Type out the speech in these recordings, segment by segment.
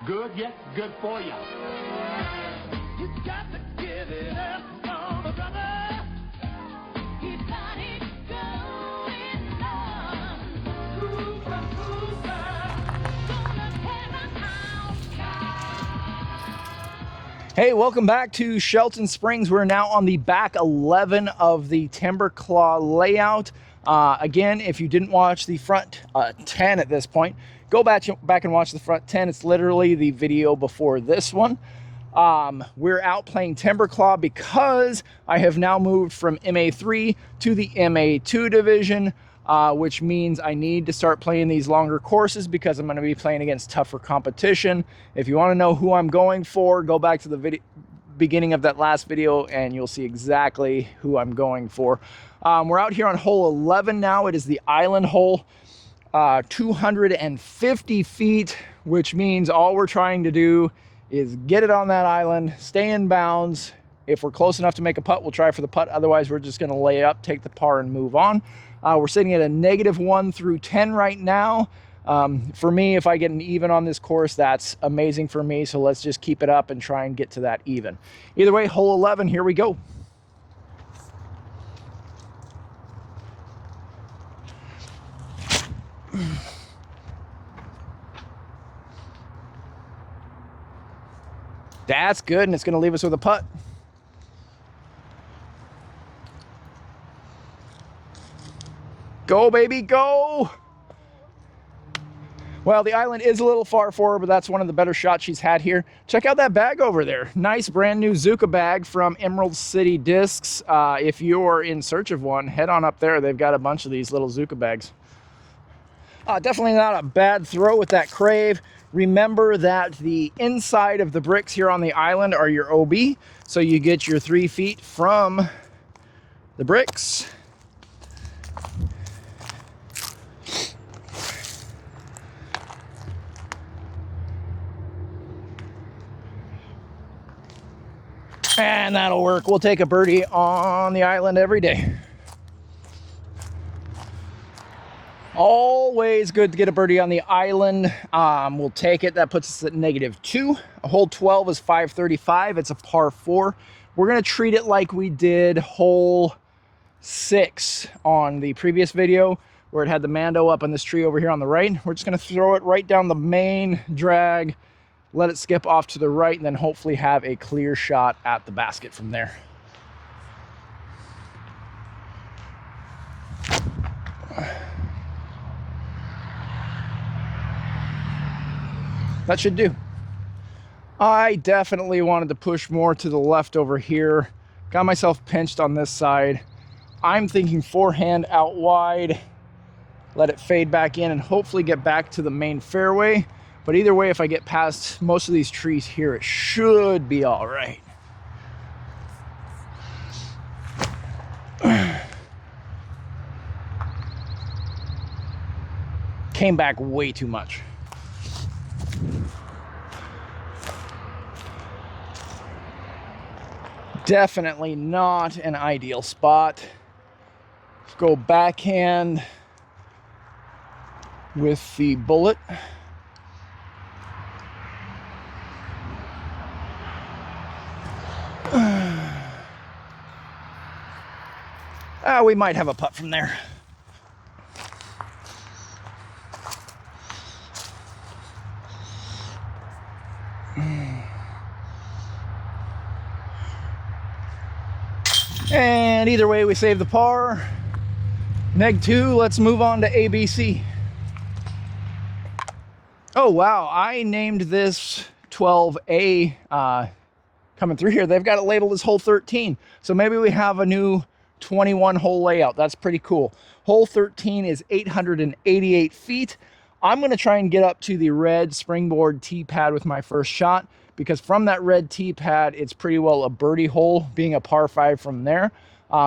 Good, yes, good for ya. You got to give it up for the brother. He got it going on. Cruiser, gonna tear the house down. Hey, welcome back to Shelton Springs. We're now on the back 11 of the Timberclaw layout. Again, if you didn't watch the front 10 at this point, go back and watch the front 10. It's literally the video before this one. We're out playing Timberclaw because I have now moved from MA3 to the MA2 division, which means I need to start playing these longer courses because I'm going to be playing against tougher competition. If you want to know who I'm going for, go back to the beginning of that last video and you'll see exactly who I'm going for. We're out here on hole 11 now. It is the island hole, 250 feet, which means all we're trying to do is get it on that island, stay in bounds. If we're close enough to make a putt, we'll try for the putt. Otherwise, we're just going to lay up, take the par, and move on. We're sitting at a -1 through 10 right now. For me, if I get an even on this course, that's amazing for me. So let's just keep it up and try and get to that even. Either way, hole 11, here we go. That's good, and it's going to leave us with a putt. Go, baby, go! Well, the island is a little far for her, but that's one of the better shots she's had here. Check out that bag over there. Nice brand new Zuka bag from Emerald City Discs. If you're in search of one, head on up there. They've got a bunch of these little Zuka bags. Definitely not a bad throw with that crave. Remember that the inside of the bricks here on the island are your OB. So you get your 3 feet from the bricks. And that'll work. We'll take a birdie on the island every day. Always good to get a birdie on the island. We'll take it. That puts us at -2. Hole 12 is 535. It's a par 4. We're going to treat it like we did hole 6 on the previous video where it had the Mando up on this tree over here on the right. We're just going to throw it right down the main drag, let it skip off to the right, and then hopefully have a clear shot at the basket from there. That should do. I definitely wanted to push more to the left over here. Got myself pinched on this side. I'm thinking forehand out wide, let it fade back in and hopefully get back to the main fairway. But either way, if I get past most of these trees here, it should be all right. Came back way too much. Definitely not an ideal spot. Let's go backhand with the bullet. We might have a putt from there. And either way, we save the par. -2, let's move on to ABC. Oh, wow, I named this 12A coming through here. They've got it labeled as hole 13. So maybe we have a new 21 hole layout. That's pretty cool. Hole 13 is 888 feet. I'm going to try and get up to the red springboard tee pad with my first shot, because from that red tee pad, it's pretty well a birdie hole, being a par 5 from there.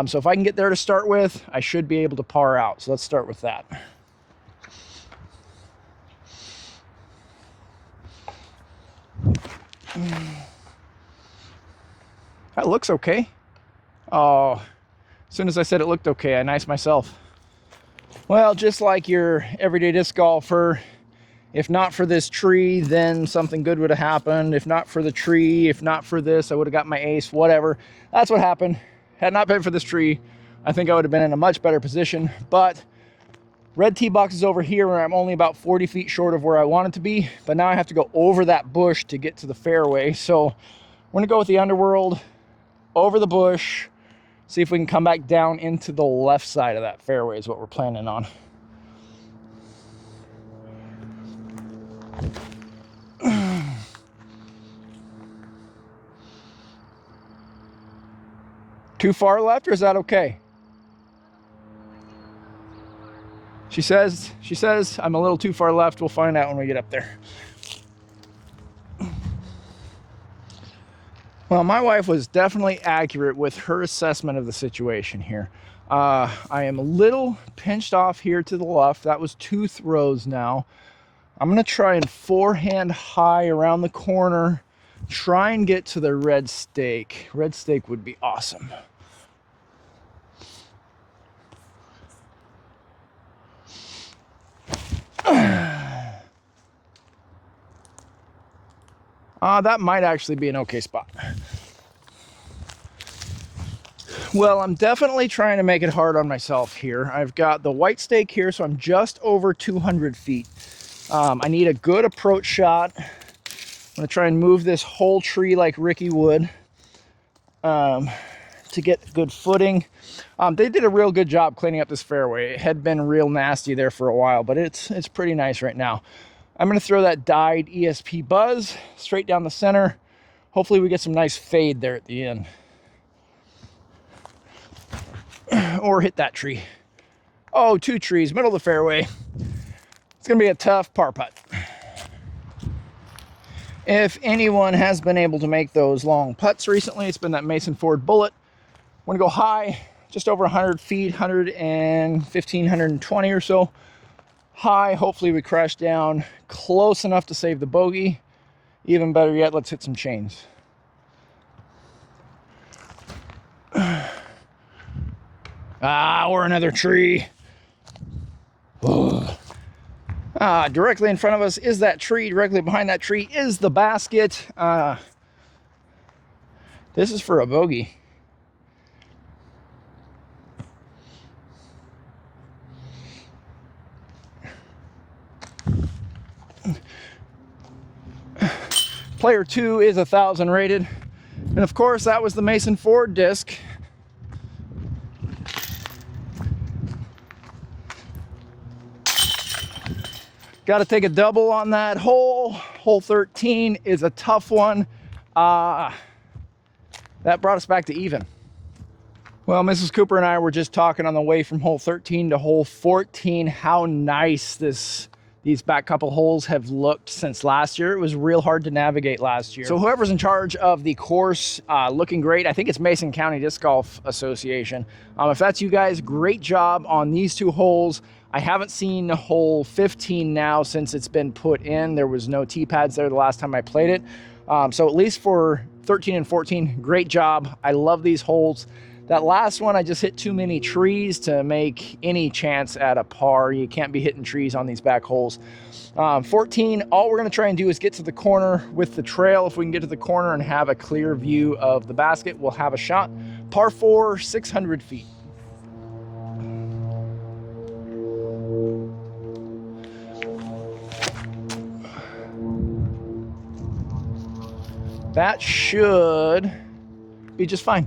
So if I can get there to start with, I should be able to par out. So let's start with that. That looks okay. Oh, as soon as I said it looked okay, I niced myself. Well, just like your everyday disc golfer, If not for this tree, then something good would have happened. If not for the tree, if not for this, I would have got my ace, whatever. That's what happened. Had not been for this tree, I think I would have been in a much better position. But red tee box is over here where I'm only about 40 feet short of where I want it to be. But now I have to go over that bush to get to the fairway. So we're gonna go with the underworld, over the bush, see if we can come back down into the left side of that fairway is what we're planning on. Too far left, or is that okay? She says I'm a little too far left. We'll find out when we get up there. Well, my wife was definitely accurate with her assessment of the situation here. I am a little pinched off here to the left. That was 2 throws now. I'm going to try and forehand high around the corner. Try and get to the red stake. Red stake would be awesome. That might actually be an okay spot. Well, I'm definitely trying to make it hard on myself here. I've got the white stake here, so I'm just over 200 feet. I need a good approach shot. I'm gonna try and move this whole tree like Ricky would to get good footing. They did a real good job cleaning up this fairway. It had been real nasty there for a while, but it's pretty nice right now. I'm gonna throw that dyed ESP Buzz straight down the center. Hopefully we get some nice fade there at the end. Or hit that tree. Oh, 2 trees, middle of the fairway. It's gonna be a tough par putt. If anyone has been able to make those long putts recently, it's been that Mason Ford Bullet. I'm gonna go high, just over 100 feet, 115, 120 or so. High, hopefully we crash down close enough to save the bogey. Even better yet, let's hit some chains. Or another tree. Directly in front of us is that tree. Directly behind that tree is the basket. This is for a bogey. Player 2 is 1,000 rated. And of course, that was the Mason Ford disc. Got to take a double on that hole. Hole 13 is a tough one. That brought us back to even. Well, Mrs. Cooper and I were just talking on the way from hole 13 to hole 14 how nice these back couple holes have looked since last year. It was real hard to navigate last year. So whoever's in charge of the course, looking great. I think it's Mason County Disc Golf Association. If that's you guys, great job on these 2 holes. I haven't seen hole 15 now since it's been put in. There was no tee pads there the last time I played it. So at least for 13 and 14, great job. I love these holes. That last one, I just hit too many trees to make any chance at a par. You can't be hitting trees on these back holes. 14, all we're gonna try and do is get to the corner with the trail. If we can get to the corner and have a clear view of the basket, we'll have a shot. Par 4, 600 feet. That should be just fine.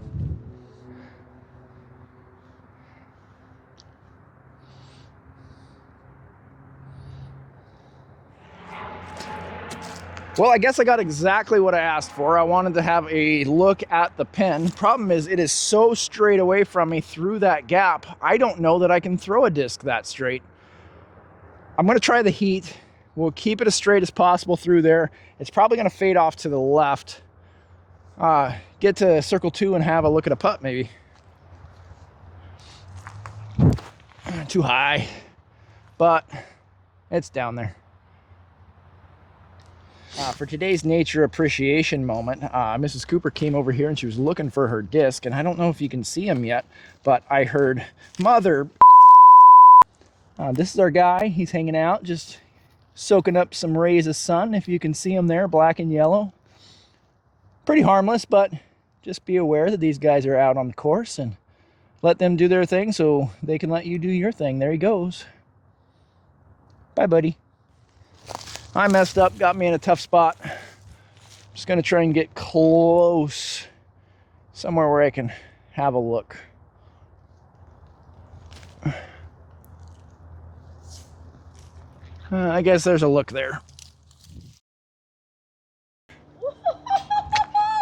Well, I guess I got exactly what I asked for. I wanted to have a look at the pin. Problem is, it is so straight away from me through that gap. I don't know that I can throw a disc that straight. I'm gonna try the heat. We'll keep it as straight as possible through there. It's probably gonna fade off to the left. Get to circle 2 and have a look at a putt maybe. Too high, but it's down there. For today's nature appreciation moment, Mrs. Cooper came over here and she was looking for her disc, and I don't know if you can see him yet, but I heard, "Mother." This is our guy. He's hanging out, just soaking up some rays of sun, if you can see them there, black and yellow. Pretty harmless, but just be aware that these guys are out on the course and let them do their thing so they can let you do your thing. There he goes. Bye, buddy. I messed up, got me in a tough spot. Just gonna try and get close, somewhere where I can have a look. I guess there's a look there.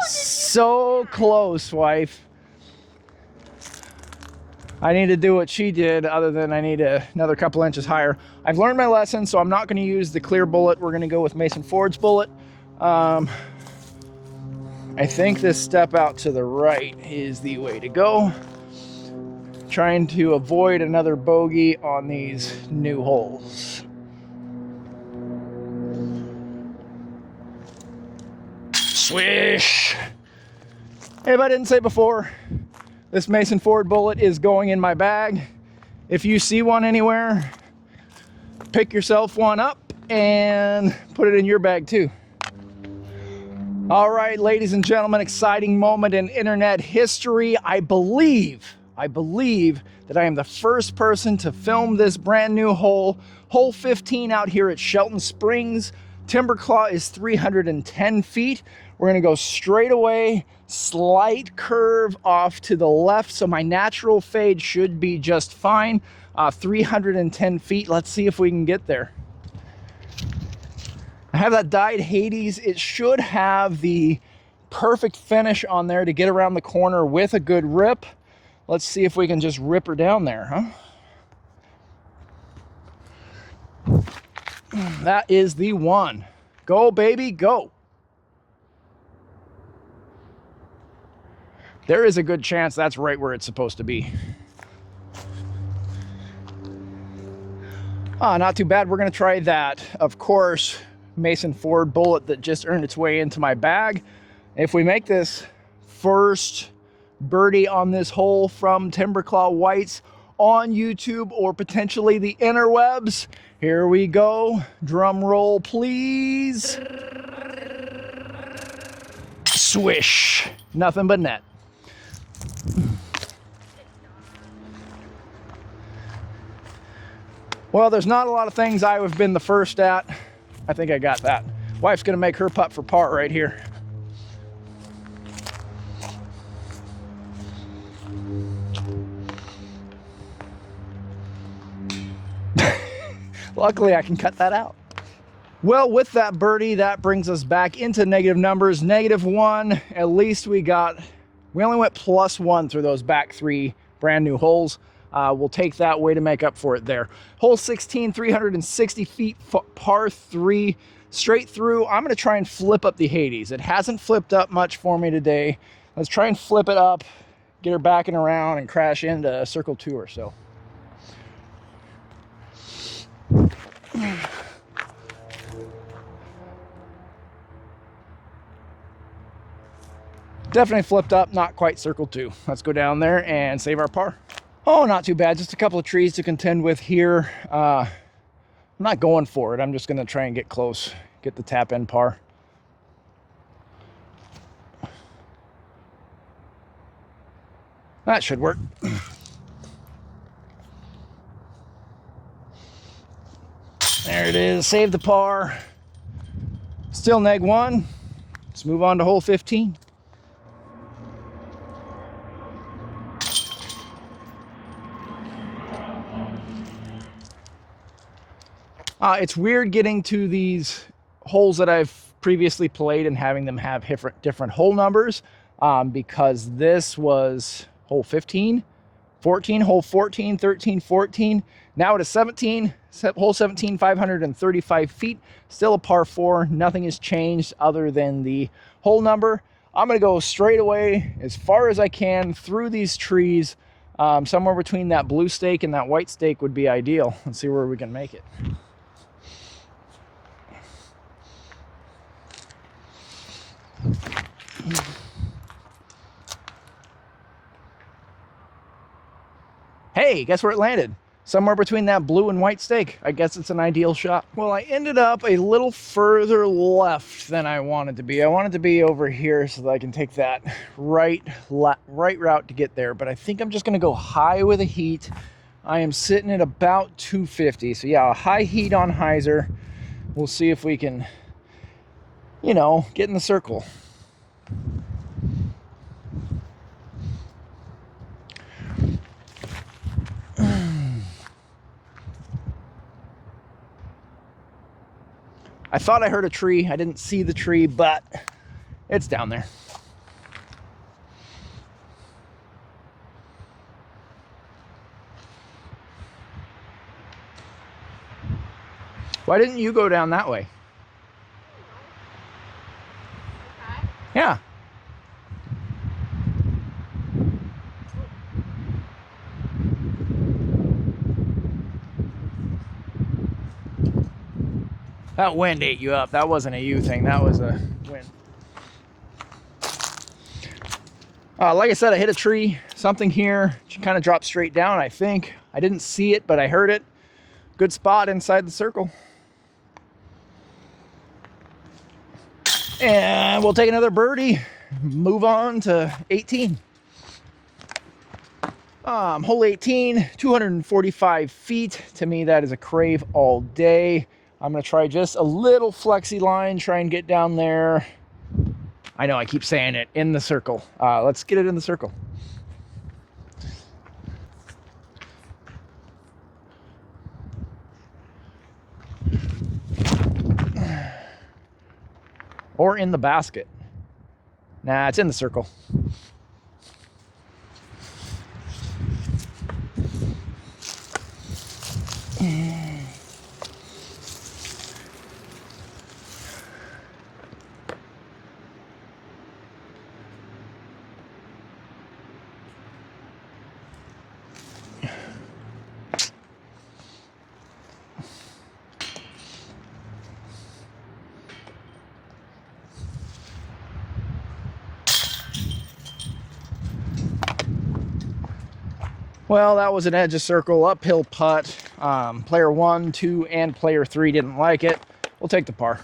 So close, wife. I need to do what she did, other than I need another couple inches higher. I've learned my lesson, so I'm not going to use the clear bullet. We're going to go with Mason Ford's bullet. I think this step out to the right is the way to go. Trying to avoid another bogey on these new holes. Swish! Hey, if I didn't say before, this Mason Ford bullet is going in my bag. If you see one anywhere, pick yourself one up and put it in your bag too. All right, ladies and gentlemen, exciting moment in internet history. I believe that I am the first person to film this brand new hole. Hole 15 out here at Shelton Springs. Timberclaw is 310 feet. We're gonna go straight away, slight curve off to the left, so my natural fade should be just fine. 310 feet, let's see if we can get there. I have that dyed Hades. It should have the perfect finish on there to get around the corner with a good rip. Let's see if we can just rip her down there, huh? That is the one. Go, baby, go. There is a good chance that's right where it's supposed to be. Not too bad. We're going to try that, of course, Mason Ford bullet that just earned its way into my bag. If we make this first birdie on this hole from Timberclaw Whites on YouTube or potentially the interwebs, here we go. Drum roll, please. Swish. Nothing but net. Well, there's not a lot of things I have been the first at. I think I got that. Wife's gonna make her putt for par right here. Luckily, I can cut that out. Well, with that birdie, that brings us back into negative numbers. -1, at least we only went +1 through those back 3 brand new holes. We'll take that way to make up for it there. Hole 16, 360 feet, par 3, straight through. I'm gonna try and flip up the Hades. It hasn't flipped up much for me today. Let's try and flip it up, get her backing around and crash into circle 2 or so. Definitely flipped up, not quite circle 2. Let's go down there and save our par. Oh, not too bad. Just a couple of trees to contend with here. I'm not going for it. I'm just going to try and get close, get the tap in par. That should work. There it is. Save the par. Still -1. Let's move on to hole 15. It's weird getting to these holes that I've previously played and having them have different hole numbers, because this was hole 15, 14, hole 14, 13, 14. Now it is 17, hole 17, 535 feet, still a par 4. Nothing has changed other than the hole number. I'm going to go straight away as far as I can through these trees. Somewhere between that blue stake and that white stake would be ideal. Let's see where we can make it. Hey, guess where it landed? somewhere between that blue and white stake. I guess it's an ideal shot. Well, I ended up a little further left than I wanted to be. I wanted to be over here so that I can take that right route to get there. But I think I'm just going to go high with a heat. I am sitting at about 250. So yeah, a high heat on hyzer. We'll see if we can, you know, get in the circle. I thought I heard a tree. I didn't see the tree, but it's down there. Why didn't you go down that way? Okay. Yeah. That wind ate you up. That wasn't a you thing. That was a wind. Like I said, I hit a tree. Something here kind of dropped straight down, I think. I didn't see it, but I heard it. Good spot inside the circle. And we'll take another birdie. Move on to 18. Hole 18, 245 feet. To me, that is a crave all day. I'm going to try just a little flexi line, try and get down there. I know I keep saying it, in the circle. Let's get it in the circle. Or in the basket. Nah, it's in the circle. Well, that was an edge of circle, uphill putt. Player 1, 2, and player 3 didn't like it. We'll take the par.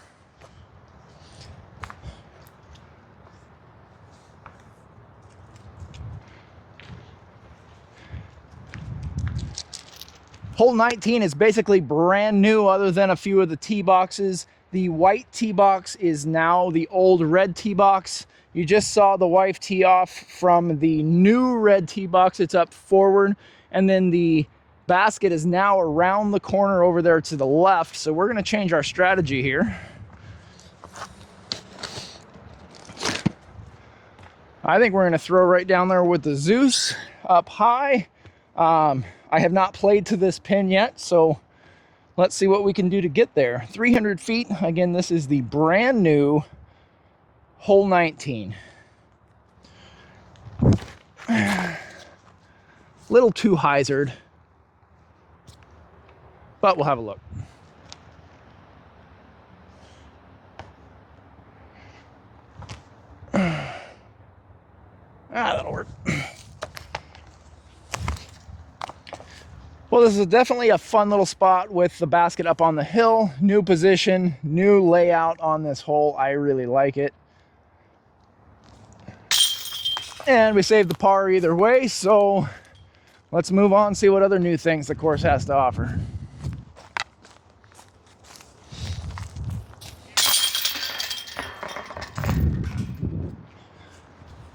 Hole 19 is basically brand new other than a few of the tee boxes. The white tee box is now the old red tee box. You just saw the wife tee off from the new red tee box. It's up forward. And then the basket is now around the corner over there to the left. So we're going to change our strategy here. I think we're going to throw right down there with the Zeus up high. I have not played to this pin yet, so let's see what we can do to get there. 300 feet. Again, this is the brand new hole 19. Little too hyzered, but we'll have a look. That'll work. Well, this is definitely a fun little spot with the basket up on the hill. New position, new layout on this hole. I really like it. And we saved the par either way, so let's move on and see what other new things the course has to offer.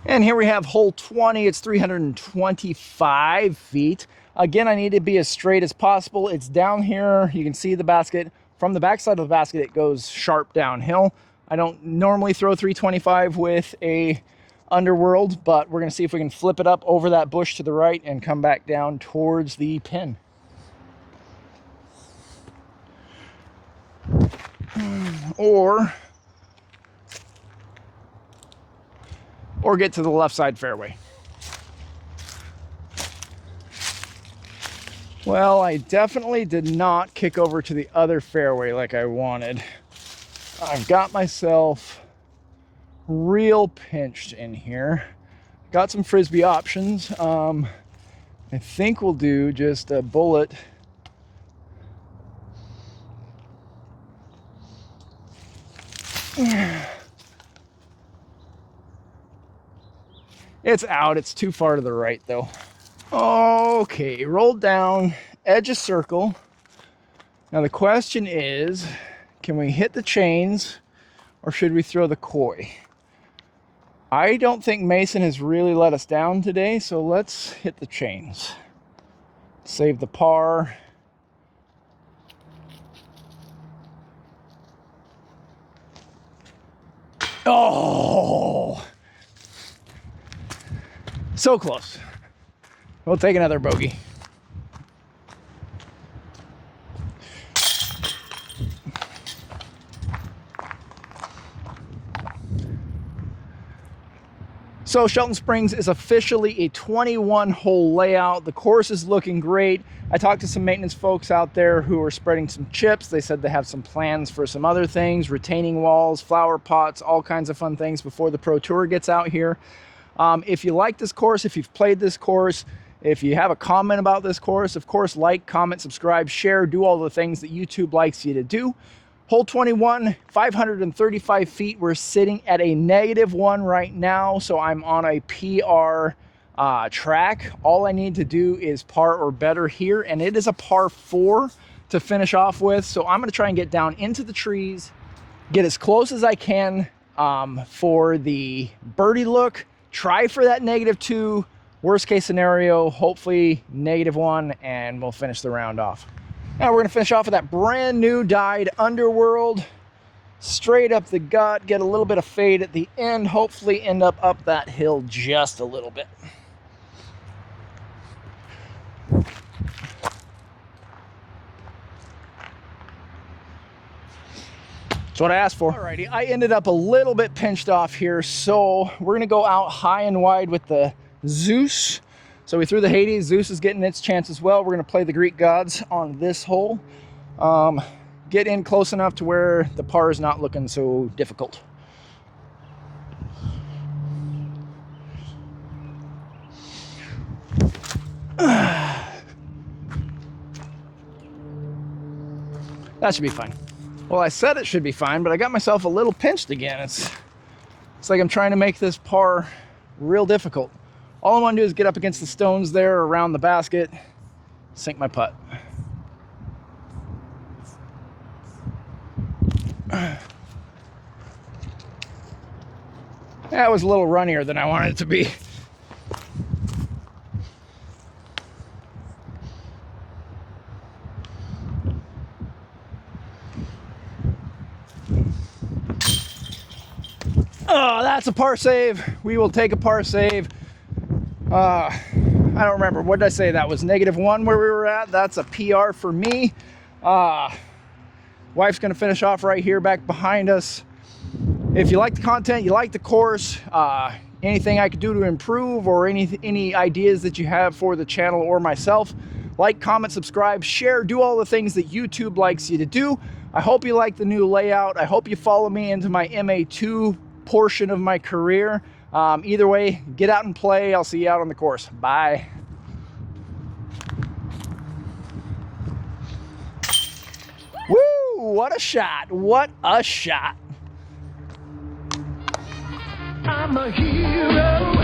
And here we have hole 20. It's 325 feet. Again, I need to be as straight as possible. It's down here. You can see the basket. From the backside of the basket, it goes sharp downhill. I don't normally throw 325 with a Underworld, but we're going to see if we can flip it up over that bush to the right and come back down towards the pin. Or get to the left side fairway. Well, I definitely did not kick over to the other fairway like I wanted. I've got myself real pinched in here. Got some frisbee options. I think we'll do just a bullet It's out. It's too far to the right, though. Okay, rolled down, edge of circle. Now the question is, can we hit the chains or should we throw the koi? I don't think Mason has really let us down today, so let's hit the chains. Save the par. Oh! So close. We'll take another bogey. So Shelton Springs is officially a 21-hole layout. The course is looking great. I talked to some maintenance folks out there who are spreading some chips. They said they have some plans for some other things, retaining walls, flower pots, all kinds of fun things before the Pro Tour gets out here. If you like this course, if you've played this course, if you have a comment about this course, of course, like, comment, subscribe, share, do all the things that YouTube likes you to do. Hole 21, 535 feet. We're sitting at a -1 right now, so I'm on a PR track. All I need to do is par or better here, and it is a par 4 to finish off with. So I'm going to try and get down into the trees, get as close as I can for the birdie look, try for that -2. Worst case scenario, hopefully -1, and we'll finish the round off. Now we're gonna finish off with that brand new dyed Underworld. Straight up the gut, get a little bit of fade at the end, hopefully end up that hill just a little bit. That's what I asked for. Alrighty, I ended up a little bit pinched off here, so we're gonna go out high and wide with the Zeus. So we threw the Hades. Zeus is getting its chance as well. We're going to play the Greek gods on this hole. Get in close enough to where the par is not looking so difficult. That should be fine. Well, I said it should be fine, but I got myself a little pinched again. It's like I'm trying to make this par real difficult. All I want to do is get up against the stones there around the basket, sink my putt. That was a little runnier than I wanted it to be. Oh, that's a par save. We will take a par save. I don't remember. What did I say? That was -1 where we were at. That's a PR for me. Wife's going to finish off right here back behind us. If you like the content, you like the course, anything I could do to improve or any ideas that you have for the channel or myself, like, comment, subscribe, share, do all the things that YouTube likes you to do. I hope you like the new layout. I hope you follow me into my MA2 portion of my career. Either way, get out and play. I'll see you out on the course. Bye. Woo! What a shot. What a shot. I'm a hero.